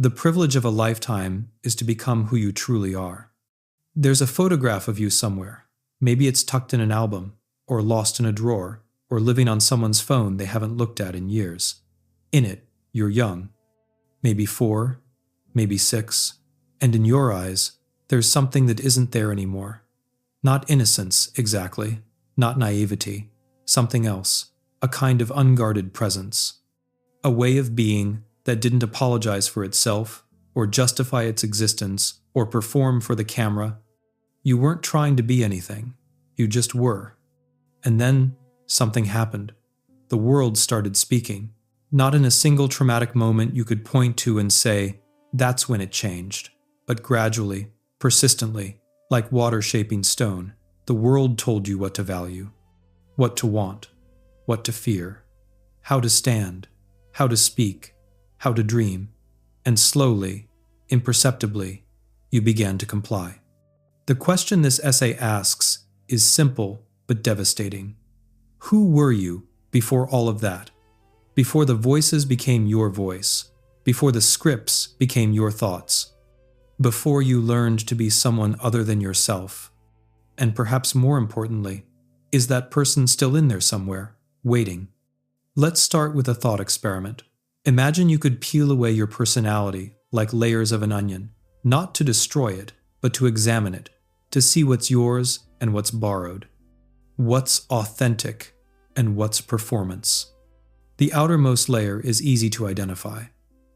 The privilege of a lifetime is to become who you truly are. There's a photograph of you somewhere. Maybe it's tucked in an album, or lost in a drawer, or living on someone's phone they haven't looked at in years. In it, you're young. Maybe 4, maybe 6, and in your eyes, there's something that isn't there anymore. Not innocence, exactly, not naivety, something else, a kind of unguarded presence. A way of being that didn't apologize for itself, or justify its existence, or perform for the camera. You weren't trying to be anything, you just were. And then, something happened. The world started speaking. Not in a single traumatic moment you could point to and say, that's when it changed. But gradually, persistently, like water shaping stone, the world told you what to value, what to want, what to fear, how to stand, how to speak, how to dream, and slowly, imperceptibly, you began to comply. The question this essay asks is simple but devastating. Who were you before all of that? Before the voices became your voice, before the scripts became your thoughts, before you learned to be someone other than yourself. And perhaps more importantly, is that person still in there somewhere, waiting? Let's start with a thought experiment. Imagine you could peel away your personality like layers of an onion, not to destroy it, but to examine it, to see what's yours and what's borrowed, what's authentic and what's performance. The outermost layer is easy to identify.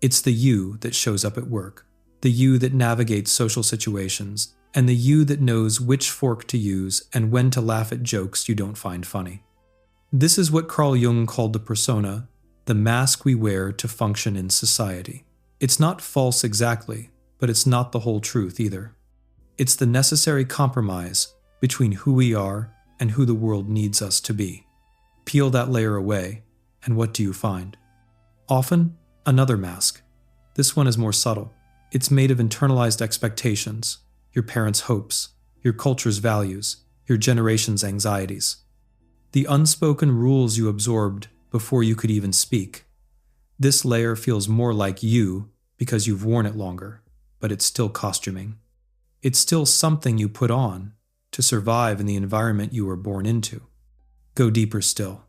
It's the you that shows up at work, the you that navigates social situations, and the you that knows which fork to use and when to laugh at jokes you don't find funny. This is what Carl Jung called the persona, the mask we wear to function in society. It's not false exactly, but it's not the whole truth either. It's the necessary compromise between who we are and who the world needs us to be. Peel that layer away, and what do you find? Often, another mask. This one is more subtle. It's made of internalized expectations, your parents' hopes, your culture's values, your generation's anxieties. The unspoken rules you absorbed before you could even speak. This layer feels more like you because you've worn it longer, but it's still costuming. It's still something you put on to survive in the environment you were born into. Go deeper still.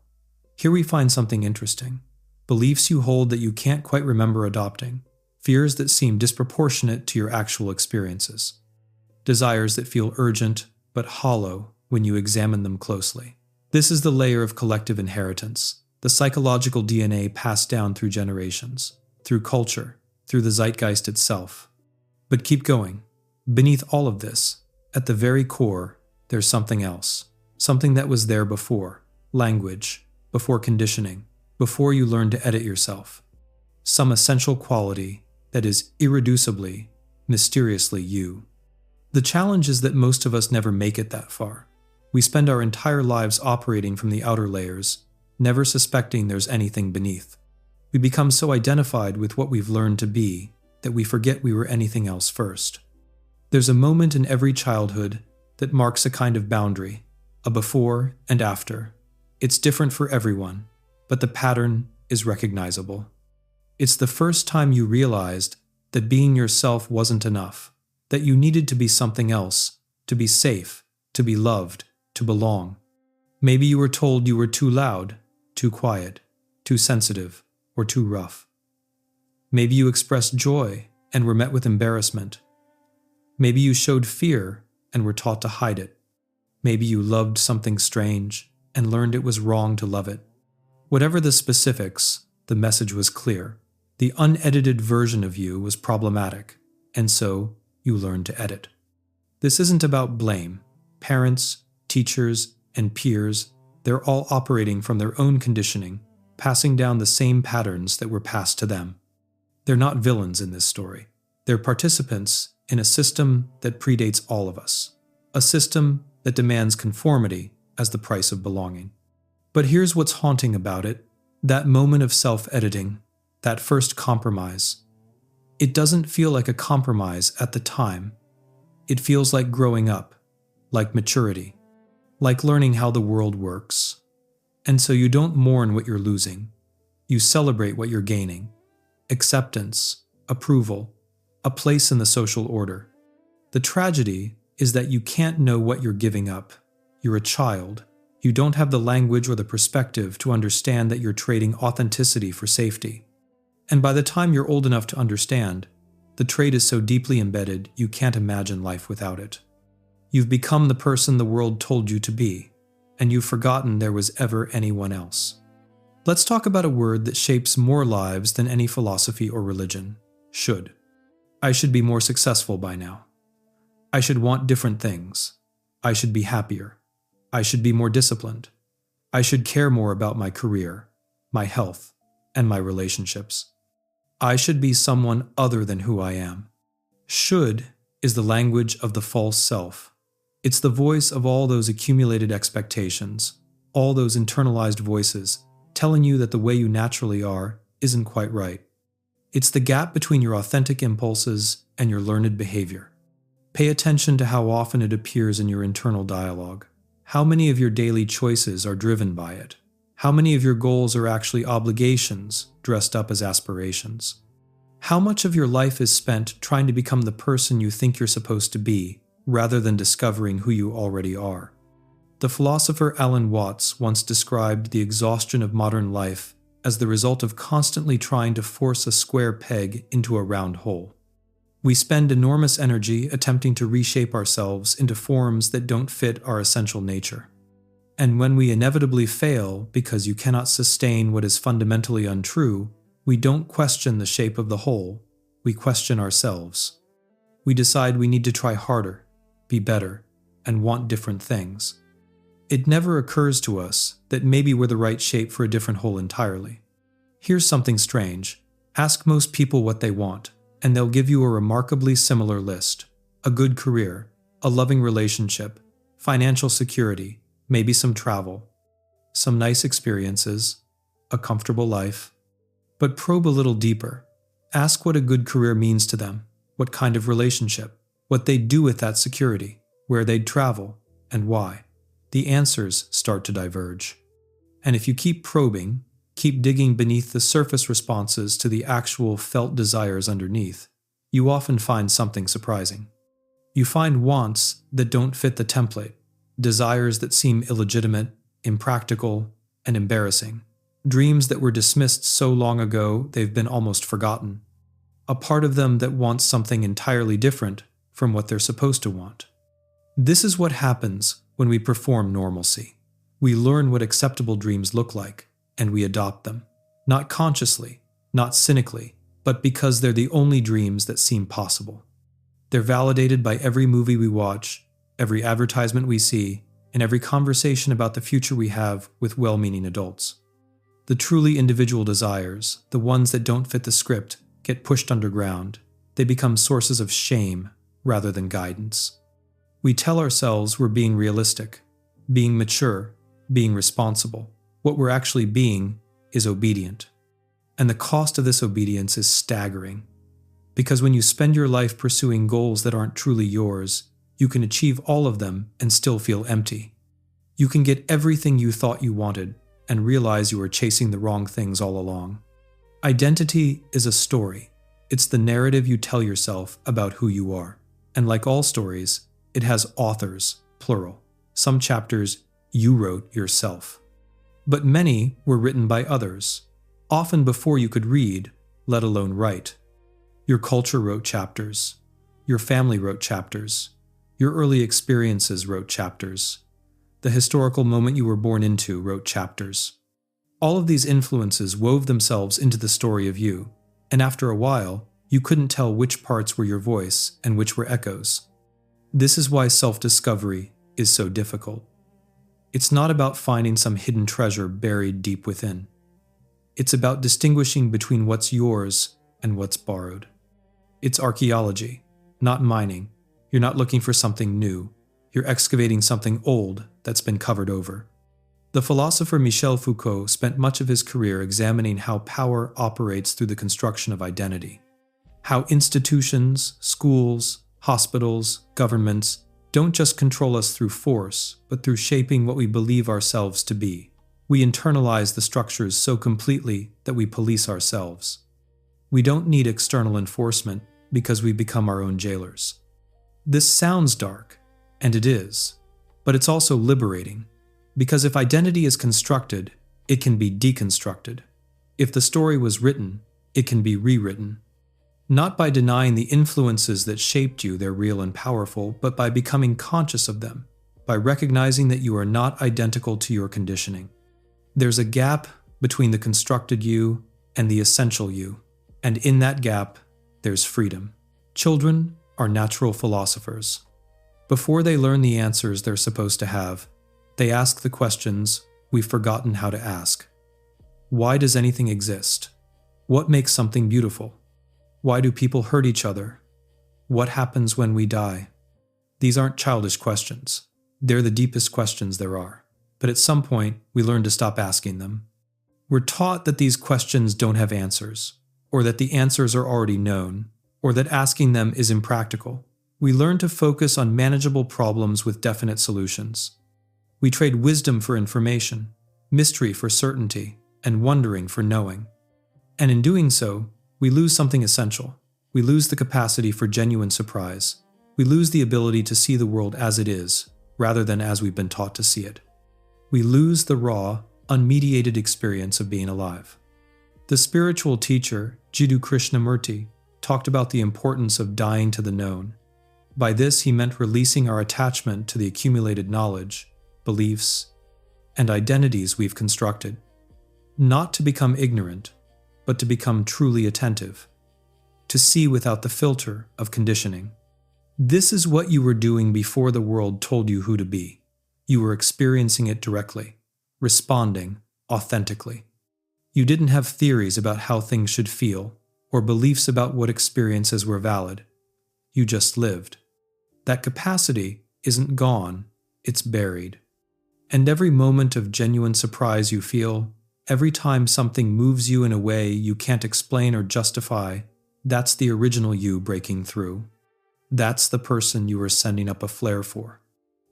Here we find something interesting. Beliefs you hold that you can't quite remember adopting. Fears that seem disproportionate to your actual experiences. Desires that feel urgent but hollow when you examine them closely. This is the layer of collective inheritance, the psychological DNA passed down through generations, through culture, through the zeitgeist itself. But keep going. Beneath all of this, at the very core, there's something else. Something that was there before. Language. Before conditioning, before you learn to edit yourself. Some essential quality that is irreducibly, mysteriously you. The challenge is that most of us never make it that far. We spend our entire lives operating from the outer layers, never suspecting there's anything beneath. We become so identified with what we've learned to be that we forget we were anything else first. There's a moment in every childhood that marks a kind of boundary, a before and after. It's different for everyone, but the pattern is recognizable. It's the first time you realized that being yourself wasn't enough, that you needed to be something else, to be safe, to be loved, to belong. Maybe you were told you were too loud, too quiet, too sensitive, or too rough. Maybe you expressed joy and were met with embarrassment. Maybe you showed fear and were taught to hide it. Maybe you loved something strange and learned it was wrong to love it. Whatever the specifics, the message was clear. The unedited version of you was problematic, and so you learned to edit. This isn't about blame. Parents, teachers, and peers, they're all operating from their own conditioning, passing down the same patterns that were passed to them. They're not villains in this story. They're participants in a system that predates all of us, a system that demands conformity as the price of belonging. But here's what's haunting about it, that moment of self-editing, that first compromise. It doesn't feel like a compromise at the time. It feels like growing up, like maturity, like learning how the world works. And so you don't mourn what you're losing. You celebrate what you're gaining. Acceptance, approval, a place in the social order. The tragedy is that you can't know what you're giving up. You're a child. You don't have the language or the perspective to understand that you're trading authenticity for safety. And by the time you're old enough to understand, the trade is so deeply embedded you can't imagine life without it. You've become the person the world told you to be, and you've forgotten there was ever anyone else. Let's talk about a word that shapes more lives than any philosophy or religion: should. I should be more successful by now. I should want different things. I should be happier. I should be more disciplined. I should care more about my career, my health, and my relationships. I should be someone other than who I am. Should is the language of the false self. It's the voice of all those accumulated expectations, all those internalized voices telling you that the way you naturally are isn't quite right. It's the gap between your authentic impulses and your learned behavior. Pay attention to how often it appears in your internal dialogue. How many of your daily choices are driven by it? How many of your goals are actually obligations dressed up as aspirations? How much of your life is spent trying to become the person you think you're supposed to be, rather than discovering who you already are? The philosopher Alan Watts once described the exhaustion of modern life as the result of constantly trying to force a square peg into a round hole. We spend enormous energy attempting to reshape ourselves into forms that don't fit our essential nature. And when we inevitably fail because you cannot sustain what is fundamentally untrue, we don't question the shape of the hole, we question ourselves. We decide we need to try harder, be better, and want different things. It never occurs to us that maybe we're the right shape for a different hole entirely. Here's something strange. Ask most people what they want, and they'll give you a remarkably similar list: a good career, a loving relationship, financial security, maybe some travel, some nice experiences, a comfortable life. But probe a little deeper. Ask what a good career means to them, what kind of relationship, what they'd do with that security, where they'd travel, and why. The answers start to diverge. And if you keep probing, keep digging beneath the surface responses to the actual felt desires underneath, you often find something surprising. You find wants that don't fit the template, desires that seem illegitimate, impractical, and embarrassing, dreams that were dismissed so long ago they've been almost forgotten, a part of them that wants something entirely different from what they're supposed to want. This is what happens when we perform normalcy. We learn what acceptable dreams look like, and we adopt them, not consciously, not cynically, but because they're the only dreams that seem possible. They're validated by every movie we watch, every advertisement we see, and every conversation about the future we have with well-meaning adults. The truly individual desires, the ones that don't fit the script, get pushed underground. They become sources of shame rather than guidance. We tell ourselves we're being realistic, being mature, being responsible. What we're actually being is obedient. And the cost of this obedience is staggering. Because when you spend your life pursuing goals that aren't truly yours, you can achieve all of them and still feel empty. You can get everything you thought you wanted and realize you were chasing the wrong things all along. Identity is a story. It's the narrative you tell yourself about who you are. And like all stories, it has authors, plural. Some chapters you wrote yourself. But many were written by others, often before you could read, let alone write. Your culture wrote chapters. Your family wrote chapters. Your early experiences wrote chapters. The historical moment you were born into wrote chapters. All of these influences wove themselves into the story of you, and after a while, you couldn't tell which parts were your voice and which were echoes. This is why self-discovery is so difficult. It's not about finding some hidden treasure buried deep within. It's about distinguishing between what's yours and what's borrowed. It's archaeology, not mining. You're not looking for something new. You're excavating something old that's been covered over. The philosopher Michel Foucault spent much of his career examining how power operates through the construction of identity. How institutions, schools, hospitals, governments don't just control us through force, but through shaping what we believe ourselves to be. We internalize the structures so completely that we police ourselves. We don't need external enforcement because we become our own jailers. This sounds dark, and it is, but it's also liberating, because if identity is constructed, it can be deconstructed. If the story was written, it can be rewritten. Not by denying the influences that shaped you, they're real and powerful, but by becoming conscious of them, by recognizing that you are not identical to your conditioning. There's a gap between the constructed you and the essential you, and in that gap, there's freedom. Children are natural philosophers. Before they learn the answers they're supposed to have, they ask the questions we've forgotten how to ask. Why does anything exist? What makes something beautiful? Why do people hurt each other? What happens when we die? These aren't childish questions. They're the deepest questions there are. But at some point, we learn to stop asking them. We're taught that these questions don't have answers, or that the answers are already known, or that asking them is impractical. We learn to focus on manageable problems with definite solutions. We trade wisdom for information, mystery for certainty, and wondering for knowing. And in doing so, we lose something essential. We lose the capacity for genuine surprise. We lose the ability to see the world as it is, rather than as we've been taught to see it. We lose the raw, unmediated experience of being alive. The spiritual teacher, Jiddu Krishnamurti, talked about the importance of dying to the known. By this, he meant releasing our attachment to the accumulated knowledge, beliefs, and identities we've constructed. Not to become ignorant, but to become truly attentive. To see without the filter of conditioning. This is what you were doing before the world told you who to be. You were experiencing it directly, responding authentically. You didn't have theories about how things should feel, or beliefs about what experiences were valid. You just lived. That capacity isn't gone, it's buried. And every moment of genuine surprise you feel, every time something moves you in a way you can't explain or justify, that's the original you breaking through. That's the person you were sending up a flare for.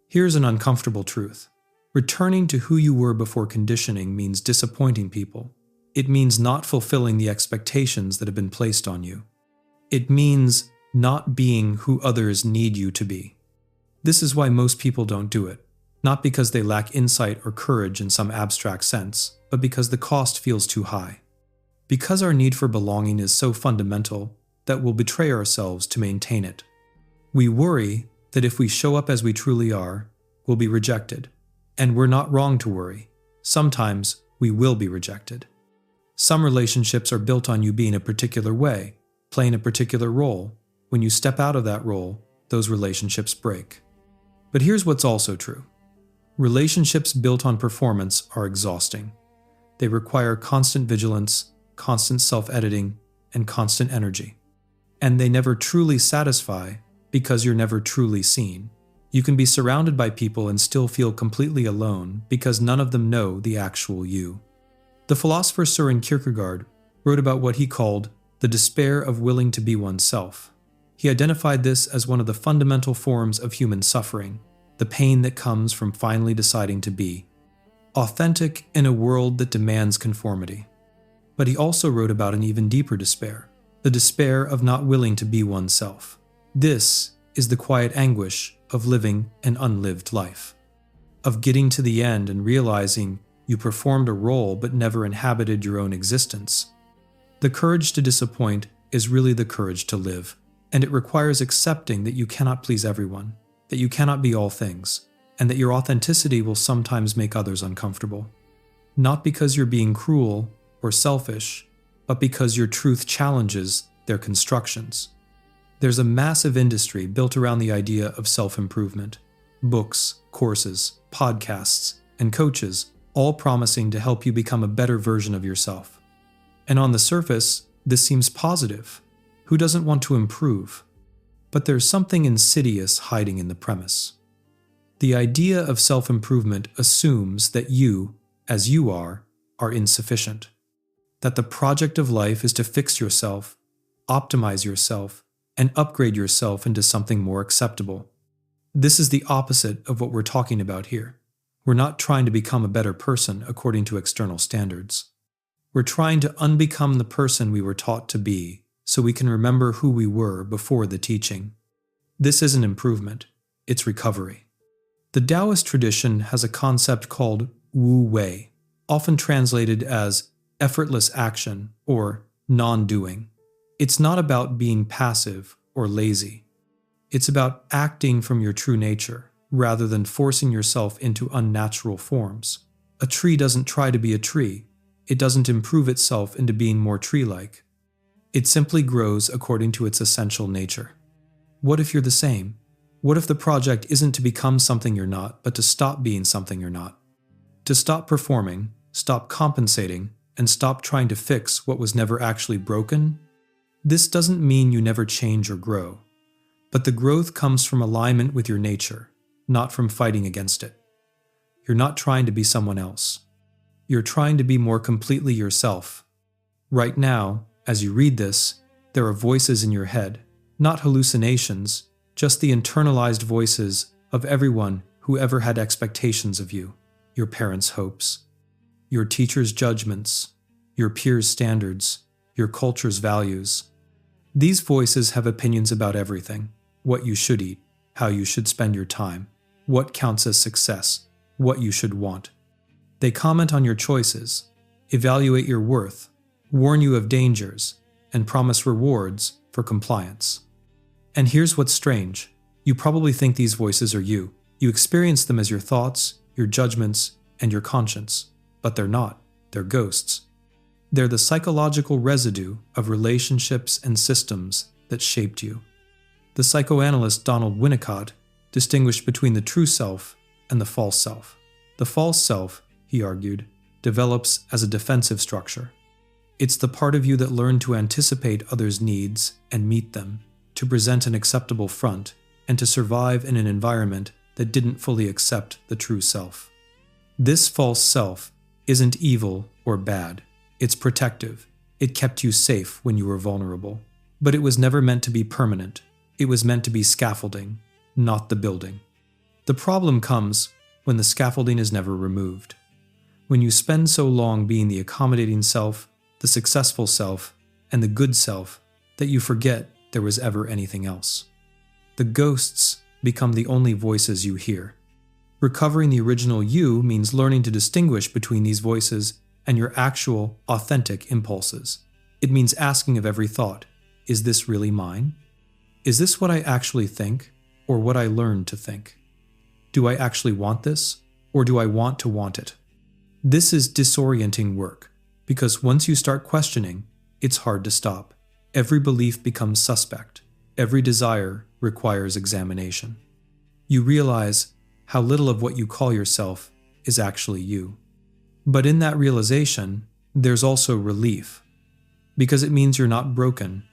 Here's an uncomfortable truth. Returning to who you were before conditioning means disappointing people. It means not fulfilling the expectations that have been placed on you. It means not being who others need you to be. This is why most people don't do it. Not because they lack insight or courage in some abstract sense, but because the cost feels too high. Because our need for belonging is so fundamental that we'll betray ourselves to maintain it. We worry that if we show up as we truly are, we'll be rejected. And we're not wrong to worry. Sometimes we will be rejected. Some relationships are built on you being a particular way, playing a particular role. When you step out of that role, those relationships break. But here's what's also true. Relationships built on performance are exhausting. They require constant vigilance, constant self-editing, and constant energy. And they never truly satisfy because you're never truly seen. You can be surrounded by people and still feel completely alone because none of them know the actual you. The philosopher Søren Kierkegaard wrote about what he called the despair of willing to be oneself. He identified this as one of the fundamental forms of human suffering, the pain that comes from finally deciding to be authentic in a world that demands conformity. But he also wrote about an even deeper despair, the despair of not willing to be oneself. This is the quiet anguish of living an unlived life, of getting to the end and realizing you performed a role but never inhabited your own existence. The courage to disappoint is really the courage to live, and it requires accepting that you cannot please everyone, that you cannot be all things, and that your authenticity will sometimes make others uncomfortable. Not because you're being cruel or selfish, but because your truth challenges their constructions. There's a massive industry built around the idea of self-improvement. Books, courses, podcasts, and coaches all promising to help you become a better version of yourself. And on the surface, this seems positive. Who doesn't want to improve? But there's something insidious hiding in the premise. The idea of self-improvement assumes that you, as you are insufficient. That the project of life is to fix yourself, optimize yourself, and upgrade yourself into something more acceptable. This is the opposite of what we're talking about here. We're not trying to become a better person according to external standards. We're trying to unbecome the person we were taught to be so we can remember who we were before the teaching. This isn't improvement, it's recovery. The Taoist tradition has a concept called Wu Wei, often translated as effortless action or non-doing. It's not about being passive or lazy. It's about acting from your true nature, rather than forcing yourself into unnatural forms. A tree doesn't try to be a tree. It doesn't improve itself into being more tree-like. It simply grows according to its essential nature. What if you're the same? What if the project isn't to become something you're not, but to stop being something you're not? To stop performing, stop compensating, and stop trying to fix what was never actually broken? This doesn't mean you never change or grow, but the growth comes from alignment with your nature, not from fighting against it. You're not trying to be someone else. You're trying to be more completely yourself. Right now, as you read this, there are voices in your head, not hallucinations, just the internalized voices of everyone who ever had expectations of you, your parents' hopes, your teachers' judgments, your peers' standards, your culture's values. These voices have opinions about everything: what you should eat, how you should spend your time, what counts as success, what you should want. They comment on your choices, evaluate your worth, warn you of dangers, and promise rewards for compliance. And here's what's strange. You probably think these voices are you. You experience them as your thoughts, your judgments, and your conscience. But they're not. They're ghosts. They're the psychological residue of relationships and systems that shaped you. The psychoanalyst Donald Winnicott distinguished between the true self and the false self. The false self, he argued, develops as a defensive structure. It's the part of you that learned to anticipate others' needs and meet them, to present an acceptable front, and to survive in an environment that didn't fully accept the true self. This false self isn't evil or bad. It's protective. It kept you safe when you were vulnerable. But it was never meant to be permanent. It was meant to be scaffolding, not the building. The problem comes when the scaffolding is never removed. When you spend so long being the accommodating self, the successful self, and the good self that you forget there was ever anything else. The ghosts become the only voices you hear. Recovering the original you means learning to distinguish between these voices and your actual, authentic impulses. It means asking of every thought, is this really mine? Is this what I actually think, or what I learned to think? Do I actually want this, or do I want to want it? This is disorienting work, because once you start questioning, it's hard to stop. Every belief becomes suspect. Every desire requires examination. You realize how little of what you call yourself is actually you. But in that realization, there's also relief, because it means you're not broken,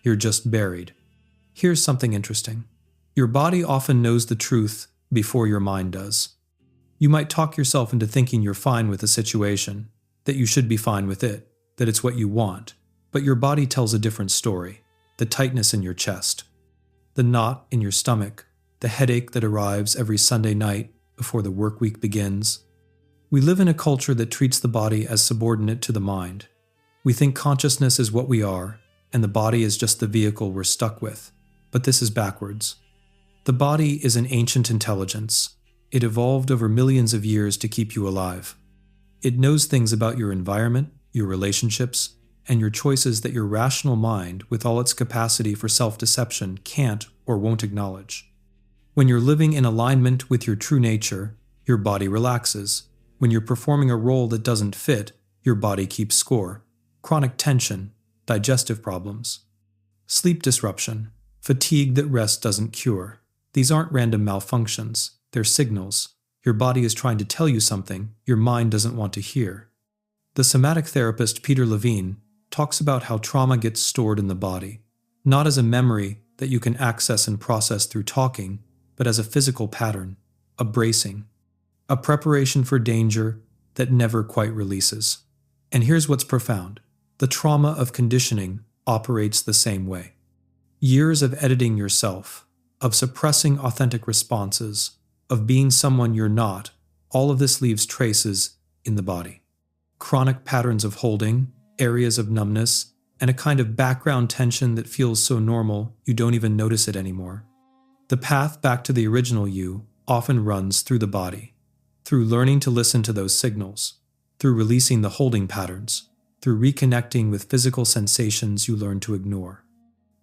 you're just buried. Here's something interesting. Your body often knows the truth before your mind does. You might talk yourself into thinking you're fine with a situation, that you should be fine with it, that it's what you want, but your body tells a different story. The tightness in your chest, the knot in your stomach, the headache that arrives every Sunday night before the work week begins. We live in a culture that treats the body as subordinate to the mind. We think consciousness is what we are, and the body is just the vehicle we're stuck with. But this is backwards. The body is an ancient intelligence. It evolved over millions of years to keep you alive. It knows things about your environment, your relationships, and your choices that your rational mind, with all its capacity for self-deception, can't or won't acknowledge. When you're living in alignment with your true nature, your body relaxes. When you're performing a role that doesn't fit, your body keeps score. Chronic tension, digestive problems, sleep disruption, fatigue that rest doesn't cure. These aren't random malfunctions, they're signals. Your body is trying to tell you something your mind doesn't want to hear. The somatic therapist Peter Levine talks about how trauma gets stored in the body, not as a memory that you can access and process through talking, but as a physical pattern, a bracing, a preparation for danger that never quite releases. And here's what's profound. The trauma of conditioning operates the same way. Years of editing yourself, of suppressing authentic responses, of being someone you're not, all of this leaves traces in the body. chronic patterns of holding, areas of numbness, and a kind of background tension that feels so normal you don't even notice it anymore. The path back to the original you often runs through the body, through learning to listen to those signals, through releasing the holding patterns, through reconnecting with physical sensations you learned to ignore.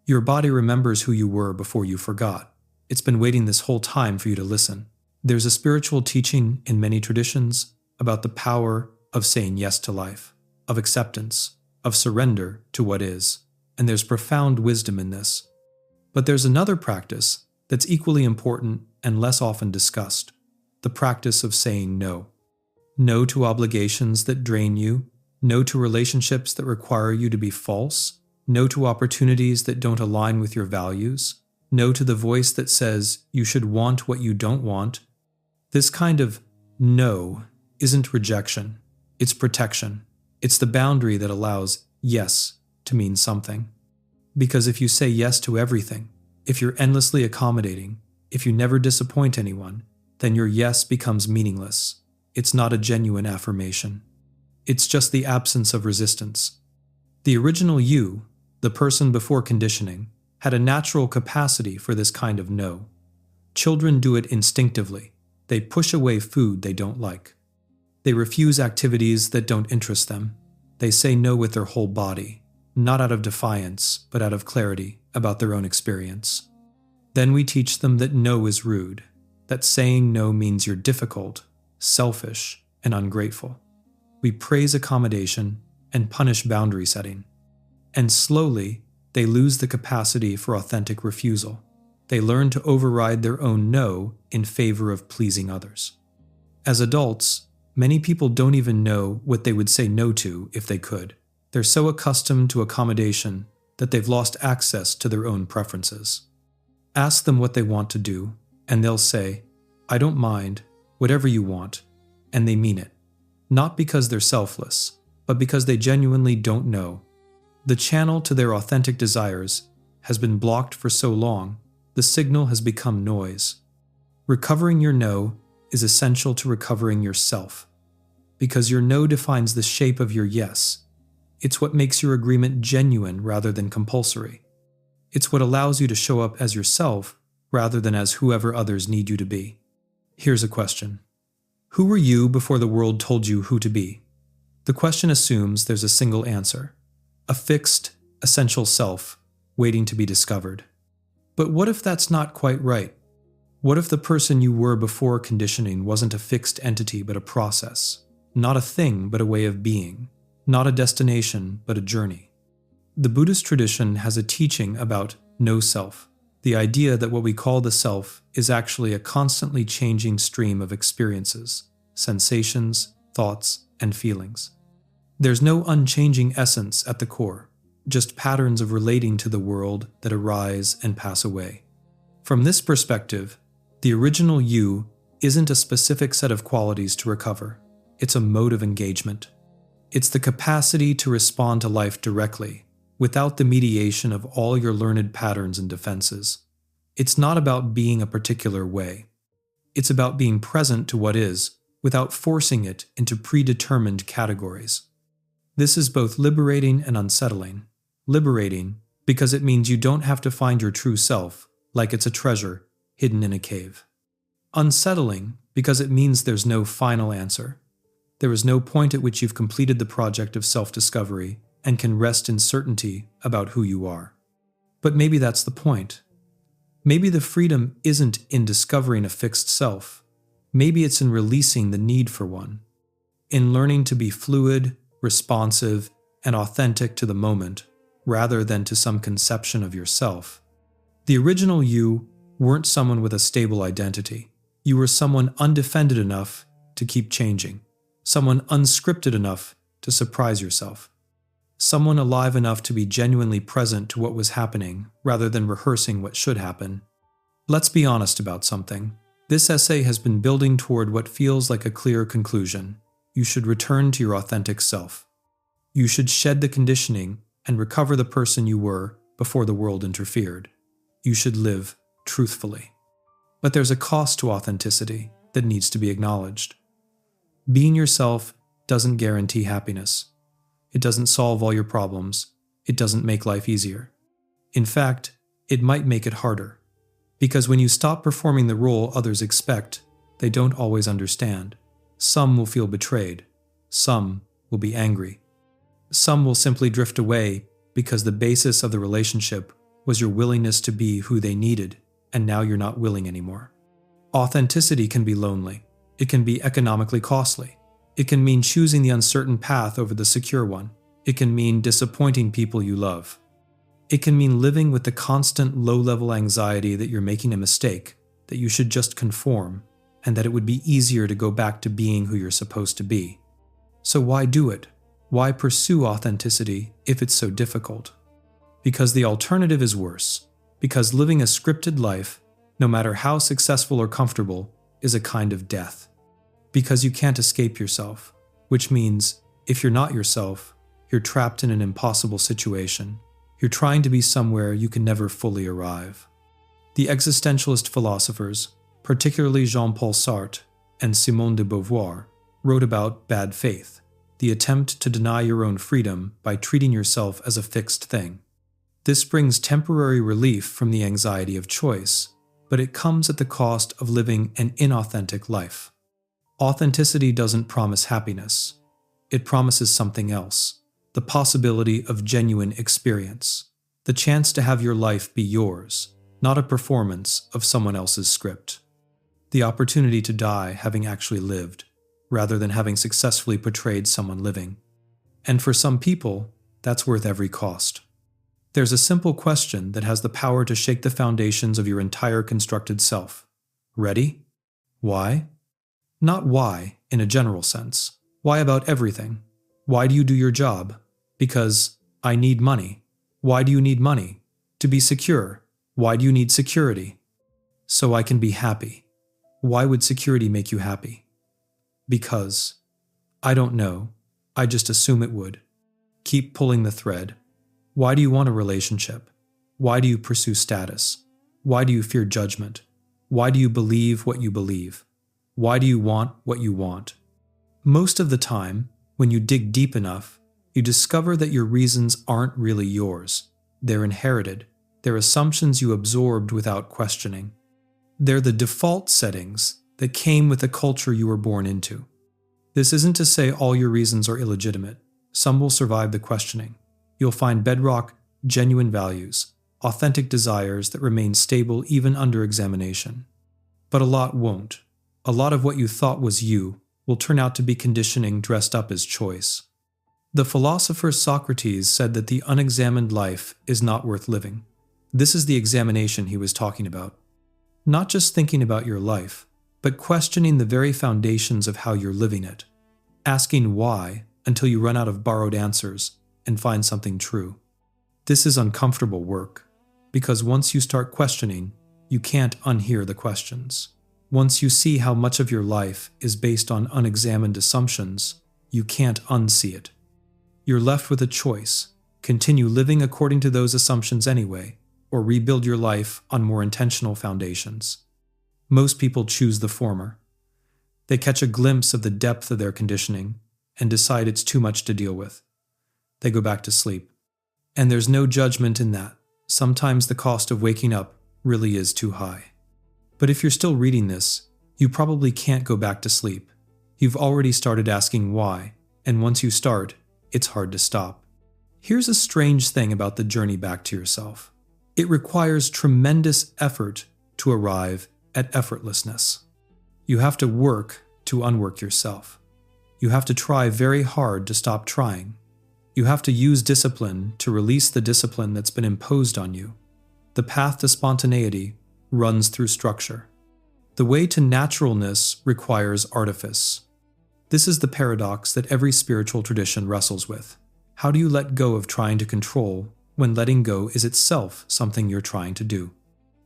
Your body remembers who you were before you forgot. It's been waiting this whole time for you to listen. There's a spiritual teaching in many traditions about the power of saying yes to life, of acceptance, of surrender to what is, and there's profound wisdom in this. But there's another practice that's equally important and less often discussed, the practice of saying no. No to obligations that drain you, no to relationships that require you to be false, no to opportunities that don't align with your values, no to the voice that says you should want what you don't want. This kind of no isn't rejection, it's protection. It's the boundary that allows yes to mean something. Because if you say yes to everything, if you're endlessly accommodating, if you never disappoint anyone, then your yes becomes meaningless. It's not a genuine affirmation. It's just the absence of resistance. The original you, the person before conditioning, had a natural capacity for this kind of no. Children do it instinctively. They push away food they don't like. They refuse activities that don't interest them. They say no with their whole body, not out of defiance, but out of clarity about their own experience. Then we teach them that no is rude, that saying no means you're difficult, selfish, and ungrateful. We praise accommodation and punish boundary setting. And slowly, they lose the capacity for authentic refusal. They learn to override their own no in favor of pleasing others. As adults, many people don't even know what they would say no to if they could. They're so accustomed to accommodation that they've lost access to their own preferences. Ask them what they want to do, and they'll say, "I don't mind, whatever you want," and they mean it. Not because they're selfless, but because they genuinely don't know. The channel to their authentic desires has been blocked for so long, the signal has become noise. Recovering your no is essential to recovering yourself, because your no defines the shape of your yes. It's what makes your agreement genuine rather than compulsory. It's what allows you to show up as yourself rather than as whoever others need you to be. Here's a question. Who were you before the world told you who to be? The question assumes there's a single answer, a fixed, essential self waiting to be discovered. But what if that's not quite right? What if the person you were before conditioning wasn't a fixed entity but a process, not a thing but a way of being, not a destination but a journey? The Buddhist tradition has a teaching about no self, the idea that what we call the self is actually a constantly changing stream of experiences, sensations, thoughts, and feelings. There's no unchanging essence at the core, just patterns of relating to the world that arise and pass away. From this perspective, the original you isn't a specific set of qualities to recover. It's a mode of engagement. It's the capacity to respond to life directly, without the mediation of all your learned patterns and defenses. It's not about being a particular way. It's about being present to what is, without forcing it into predetermined categories. This is both liberating and unsettling. Liberating, because it means you don't have to find your true self, like it's a treasure hidden in a cave. Unsettling, because it means there's no final answer. There is no point at which you've completed the project of self-discovery and can rest in certainty about who you are. But maybe that's the point. Maybe the freedom isn't in discovering a fixed self. Maybe it's in releasing the need for one. In learning to be fluid, responsive, and authentic to the moment, rather than to some conception of yourself. The original you weren't someone with a stable identity. You were someone undefended enough to keep changing. Someone unscripted enough to surprise yourself. Someone alive enough to be genuinely present to what was happening rather than rehearsing what should happen. Let's be honest about something. This essay has been building toward what feels like a clear conclusion. You should return to your authentic self. You should shed the conditioning and recover the person you were before the world interfered. You should live truthfully. But there's a cost to authenticity that needs to be acknowledged. Being yourself doesn't guarantee happiness. It doesn't solve all your problems. It doesn't make life easier. In fact, it might make it harder. Because when you stop performing the role others expect, they don't always understand. Some will feel betrayed. Some will be angry. Some will simply drift away because the basis of the relationship was your willingness to be who they needed, and now you're not willing anymore. Authenticity can be lonely. It can be economically costly. It can mean choosing the uncertain path over the secure one. It can mean disappointing people you love. It can mean living with the constant low-level anxiety that you're making a mistake, that you should just conform, and that it would be easier to go back to being who you're supposed to be. So why do it? Why pursue authenticity if it's so difficult? Because the alternative is worse. Because living a scripted life, no matter how successful or comfortable, is a kind of death. Because you can't escape yourself, which means if you're not yourself, you're trapped in an impossible situation. You're trying to be somewhere you can never fully arrive. The existentialist philosophers, particularly Jean-Paul Sartre and Simone de Beauvoir, wrote about bad faith, the attempt to deny your own freedom by treating yourself as a fixed thing. This brings temporary relief from the anxiety of choice, but it comes at the cost of living an inauthentic life. Authenticity doesn't promise happiness. It promises something else, the possibility of genuine experience, the chance to have your life be yours, not a performance of someone else's script. The opportunity to die having actually lived, rather than having successfully portrayed someone living. And for some people, that's worth every cost. There's a simple question that has the power to shake the foundations of your entire constructed self. Ready? Why? Not why in a general sense. Why about everything? Why do you do your job? Because I need money. Why do you need money? To be secure. Why do you need security? So I can be happy. Why would security make you happy? Because I don't know. I just assume it would. Keep pulling the thread. Why do you want a relationship? Why do you pursue status? Why do you fear judgment? Why do you believe what you believe? Why do you want what you want? Most of the time, when you dig deep enough, you discover that your reasons aren't really yours. They're inherited. They're assumptions you absorbed without questioning. They're the default settings that came with the culture you were born into. This isn't to say all your reasons are illegitimate. Some will survive the questioning. You'll find bedrock, genuine values, authentic desires that remain stable even under examination. But a lot won't. A lot of what you thought was you will turn out to be conditioning dressed up as choice. The philosopher Socrates said that the unexamined life is not worth living. This is the examination he was talking about. Not just thinking about your life, but questioning the very foundations of how you're living it. Asking why until you run out of borrowed answers and find something true. This is uncomfortable work, because once you start questioning, you can't unhear the questions. Once you see how much of your life is based on unexamined assumptions, you can't unsee it. You're left with a choice: continue living according to those assumptions anyway, or rebuild your life on more intentional foundations. Most people choose the former. They catch a glimpse of the depth of their conditioning and decide it's too much to deal with. They go back to sleep. And there's no judgment in that. Sometimes the cost of waking up really is too high. But if you're still reading this, you probably can't go back to sleep. You've already started asking why, and once you start, it's hard to stop. Here's a strange thing about the journey back to yourself. It requires tremendous effort to arrive at effortlessness. You have to work to unwork yourself. You have to try very hard to stop trying. You have to use discipline to release the discipline that's been imposed on you. The path to spontaneity runs through structure. The way to naturalness requires artifice. This is the paradox that every spiritual tradition wrestles with. How do you let go of trying to control when letting go is itself something you're trying to do?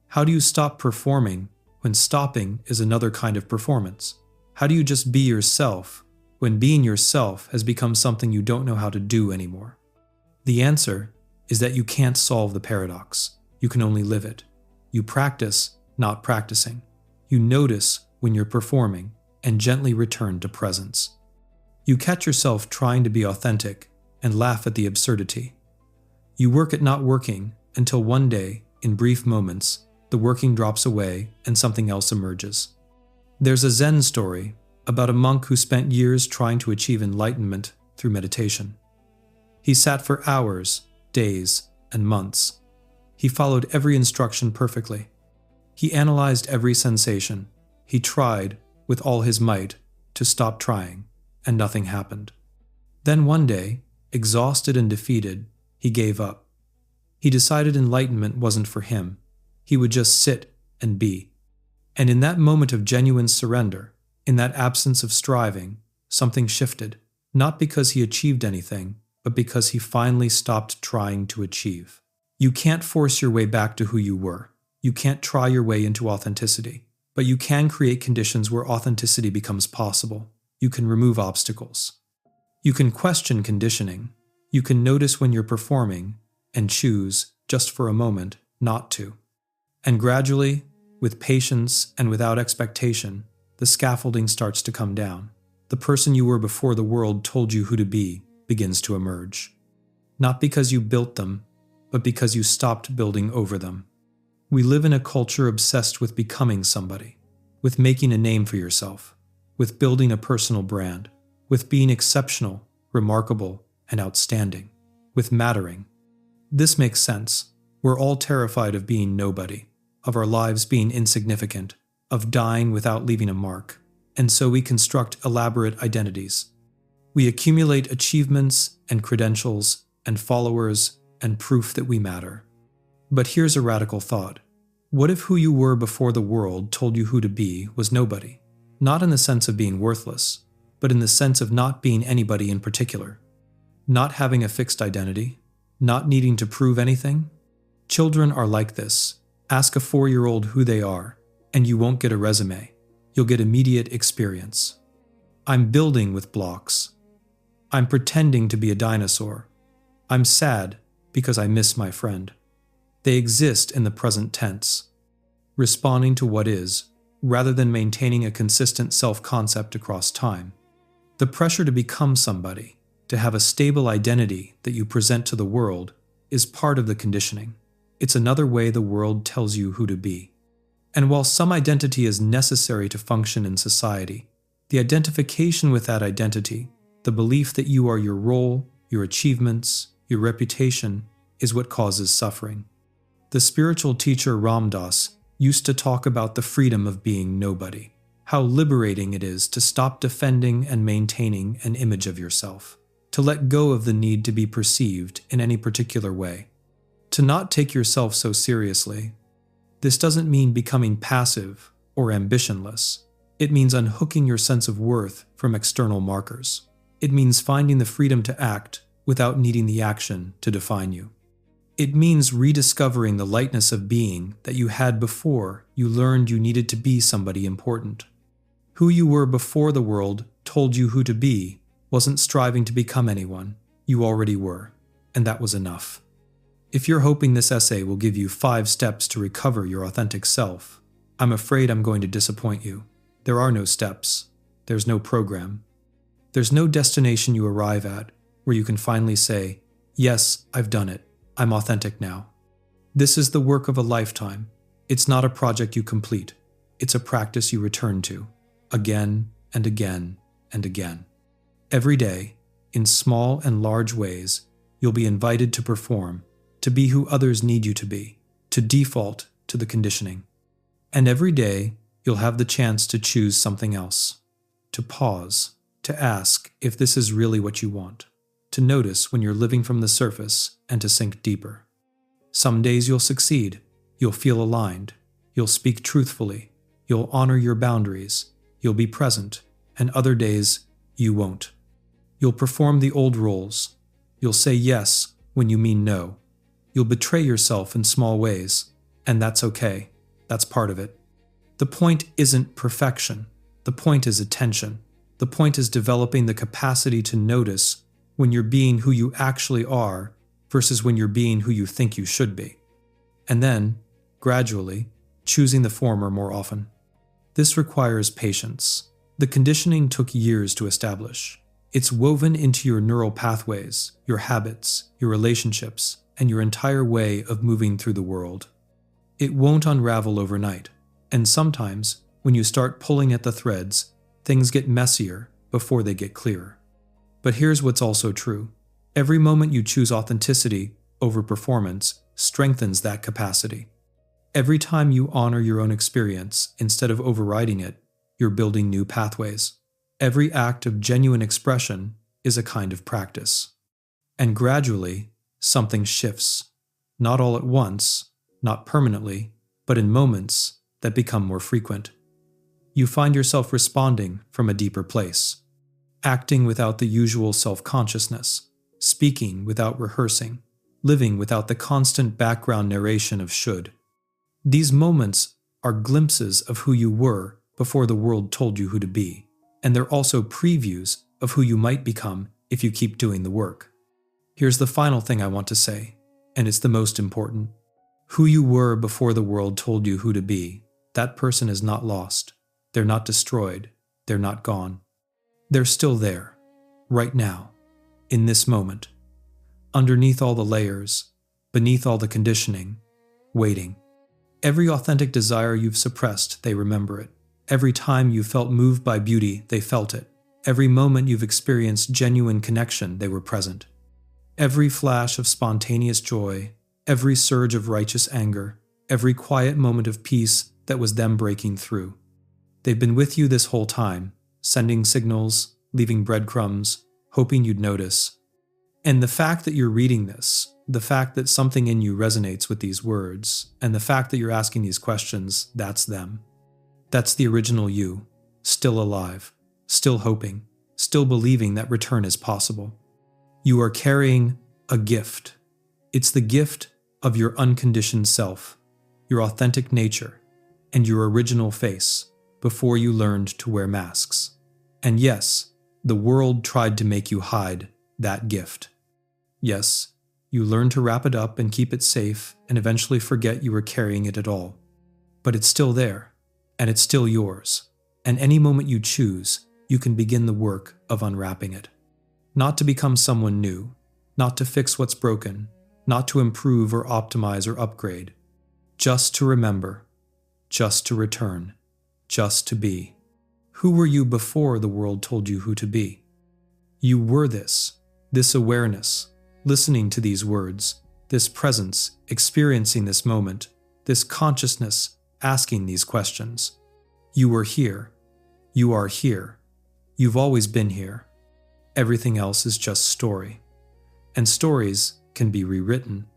How do you stop performing when stopping is another kind of performance? How do you just be yourself when being yourself has become something you don't know how to do anymore? The answer is that you can't solve the paradox. You can only live it. You practice, not practicing. You notice when you're performing and gently return to presence. You catch yourself trying to be authentic and laugh at the absurdity. You work at not working until one day, in brief moments, the working drops away and something else emerges. There's a Zen story about a monk who spent years trying to achieve enlightenment through meditation. He sat for hours, days, and months. He followed every instruction perfectly. He analyzed every sensation. He tried, with all his might, to stop trying, and nothing happened. Then one day, exhausted and defeated, he gave up. He decided enlightenment wasn't for him. He would just sit and be. And in that moment of genuine surrender, in that absence of striving, something shifted, not because he achieved anything, but because he finally stopped trying to achieve. You can't force your way back to who you were. You can't try your way into authenticity, but you can create conditions where authenticity becomes possible. You can remove obstacles. You can question conditioning. You can notice when you're performing and choose, just for a moment, not to. And gradually, with patience and without expectation, the scaffolding starts to come down. The person you were before the world told you who to be begins to emerge. Not because you built them, but because you stopped building over them. We live in a culture obsessed with becoming somebody, with making a name for yourself, with building a personal brand, with being exceptional, remarkable, and outstanding, with mattering. This makes sense. We're all terrified of being nobody, of our lives being insignificant, of dying without leaving a mark, and so we construct elaborate identities. We accumulate achievements and credentials and followers and proof that we matter. But here's a radical thought. What if who you were before the world told you who to be was nobody? Not in the sense of being worthless, but in the sense of not being anybody in particular. Not having a fixed identity, not needing to prove anything. Children are like this. Ask a 4-year-old who they are, and you won't get a resume. You'll get immediate experience. I'm building with blocks. I'm pretending to be a dinosaur. I'm sad because I miss my friend. They exist in the present tense, responding to what is, rather than maintaining a consistent self-concept across time. The pressure to become somebody, to have a stable identity that you present to the world, is part of the conditioning. It's another way the world tells you who to be. And while some identity is necessary to function in society, the identification with that identity, the belief that you are your role, your achievements, your reputation, is what causes suffering. The spiritual teacher Ram Dass used to talk about the freedom of being nobody, how liberating it is to stop defending and maintaining an image of yourself, to let go of the need to be perceived in any particular way, to not take yourself so seriously. This doesn't mean becoming passive or ambitionless. It means unhooking your sense of worth from external markers. It means finding the freedom to act without needing the action to define you. It means rediscovering the lightness of being that you had before you learned you needed to be somebody important. Who you were before the world told you who to be wasn't striving to become anyone. You already were, and that was enough. If you're hoping this essay will give you 5 steps to recover your authentic self, I'm afraid I'm going to disappoint you. There are no steps. There's no program. There's no destination you arrive at where you can finally say, yes, I've done it. I'm authentic now. This is the work of a lifetime. It's not a project you complete. It's a practice you return to, again and again and again. Every day, in small and large ways, you'll be invited to perform, to be who others need you to be, to default to the conditioning. And every day, you'll have the chance to choose something else, to pause, to ask if this is really what you want, to notice when you're living from the surface and to sink deeper. Some days you'll succeed, you'll feel aligned, you'll speak truthfully, you'll honor your boundaries, you'll be present, and other days you won't. You'll perform the old roles, you'll say yes when you mean no, you'll betray yourself in small ways, and that's okay, that's part of it. The point isn't perfection, the point is attention. The point is developing the capacity to notice when you're being who you actually are versus when you're being who you think you should be. And then, gradually, choosing the former more often. This requires patience. The conditioning took years to establish. It's woven into your neural pathways, your habits, your relationships, and your entire way of moving through the world. It won't unravel overnight, and sometimes, when you start pulling at the threads, things get messier before they get clearer. But here's what's also true. Every moment you choose authenticity over performance strengthens that capacity. Every time you honor your own experience instead of overriding it, you're building new pathways. Every act of genuine expression is a kind of practice. And gradually, something shifts. Not all at once, not permanently, but in moments that become more frequent. You find yourself responding from a deeper place, acting without the usual self-consciousness, speaking without rehearsing, living without the constant background narration of should. These moments are glimpses of who you were before the world told you who to be, and they're also previews of who you might become if you keep doing the work. Here's the final thing I want to say, and it's the most important. Who you were before the world told you who to be, that person is not lost. They're not destroyed. They're not gone. They're still there, right now, in this moment, underneath all the layers, beneath all the conditioning, waiting. Every authentic desire you've suppressed, they remember it. Every time you felt moved by beauty, they felt it. Every moment you've experienced genuine connection, they were present. Every flash of spontaneous joy, every surge of righteous anger, every quiet moment of peace that was them breaking through. They've been with you this whole time, sending signals, leaving breadcrumbs, hoping you'd notice. And the fact that you're reading this, the fact that something in you resonates with these words, and the fact that you're asking these questions, that's them. That's the original you, still alive, still hoping, still believing that return is possible. You are carrying a gift. It's the gift of your unconditioned self, your authentic nature, and your original face before you learned to wear masks. And yes, the world tried to make you hide that gift. Yes, you learned to wrap it up and keep it safe and eventually forget you were carrying it at all. But it's still there, and it's still yours. And any moment you choose, you can begin the work of unwrapping it. Not to become someone new, not to fix what's broken, not to improve or optimize or upgrade. Just to remember, just to return, just to be. Who were you before the world told you who to be? You were this awareness, listening to these words, this presence, experiencing this moment, this consciousness, asking these questions. You were here. You are here. You've always been here. Everything else is just story. And stories can be rewritten.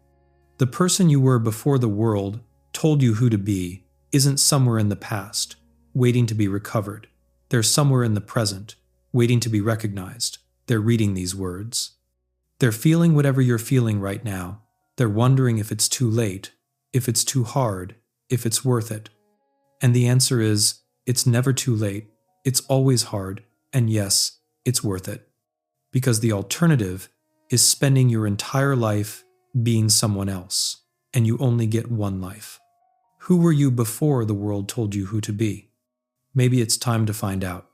The person you were before the world told you who to be isn't somewhere in the past, waiting to be recovered. They're somewhere in the present, waiting to be recognized. They're reading these words. They're feeling whatever you're feeling right now. They're wondering if it's too late, if it's too hard, if it's worth it. And the answer is, it's never too late, it's always hard, and yes, it's worth it. Because the alternative is spending your entire life being someone else, and you only get one life. Who were you before the world told you who to be? Maybe it's time to find out.